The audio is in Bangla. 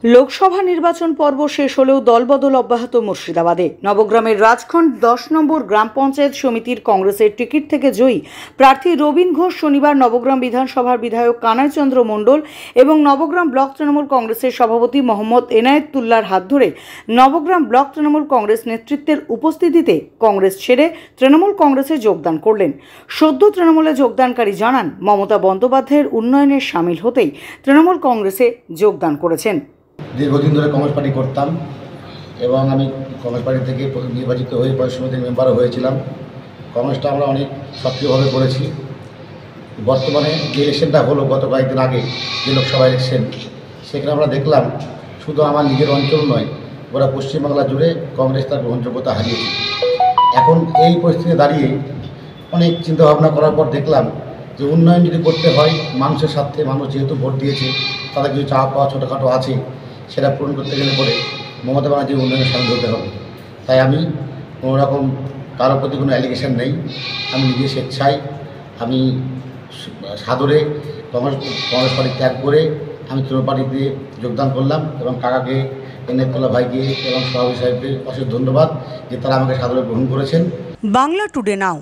লোকসভা নির্বাচন পর্ব শেষ হলেও দলবদল অব্যাহত মুর্শিদাবাদে। নবগ্রামের রাজখন্ড 10 নম্বর গ্রাম পঞ্চায়েত সমিতির কংগ্রেসের টিকিট থেকে জয়ী প্রার্থী রবীন ঘোষ শনিবার নবগ্রাম বিধানসভার বিধায়ক কানাই চন্দ্র মণ্ডল এবং নবগ্রাম ব্লক তৃণমূল কংগ্রেসের সভাপতি মোহাম্মদ এনায়েতুল্লাহর হাত ধরে নবগ্রাম ব্লক তৃণমূল কংগ্রেস নেতৃত্বের উপস্থিতিতে কংগ্রেস ছেড়ে তৃণমূল কংগ্রেসে যোগদান করলেন। সদ্য তৃণমূলে যোগদানকারী জানান, মমতা বন্দ্যোপাধ্যায়ের উন্নয়নে সামিল হতেই তৃণমূল কংগ্রেসে যোগদান করেছেন। দীর্ঘদিন ধরে কংগ্রেস পার্টি করতাম এবং আমি কংগ্রেস পার্টি থেকে নির্বাচিত হয়ে পঞ্চায়েত সমিতির মেম্বারও হয়েছিলাম। কংগ্রেসটা আমরা অনেক সক্রিয়ভাবে করেছি। বর্তমানে যে ইলেকশনটা হলো গত কয়েকদিন আগে, যে লোকসভা ইলেকশন, সেখানে আমরা দেখলাম শুধু আমার নিজের অঞ্চল নয়, গোটা পশ্চিমবাংলা জুড়ে কংগ্রেস তার গ্রহণযোগ্যতা হারিয়েছে। এখন এই পরিস্থিতিতে দাঁড়িয়ে অনেক চিন্তাভাবনা করার পর দেখলাম যে উন্নয়ন যদি করতে হয় মানুষের স্বার্থে, মানুষ যেহেতু ভোট দিয়েছে, তাদের কিছু চাওয়া পাওয়া ছোটোখাটো আছে, সেটা পূরণ করতে গেলে পরে মমতা ব্যানার্জির উন্নয়নের সামিল হতে হবে। তাই আমি কোনো রকম কারোর প্রতি কোনো অ্যালিগেশন নেই, আমি নিজে স্বেচ্ছায় আমি সাদরে কংগ্রেস পার্টি ত্যাগ করে আমি তৃণমূল পার্টিতে যোগদান করলাম এবং কাকাকে, এনায়েতুল্লাহ ভাইকে এবং সভাপতি সাহেবকে অশেষ ধন্যবাদ যে তারা আমাকে সাদরে গ্রহণ করেছেন। বাংলা টুডে নাও।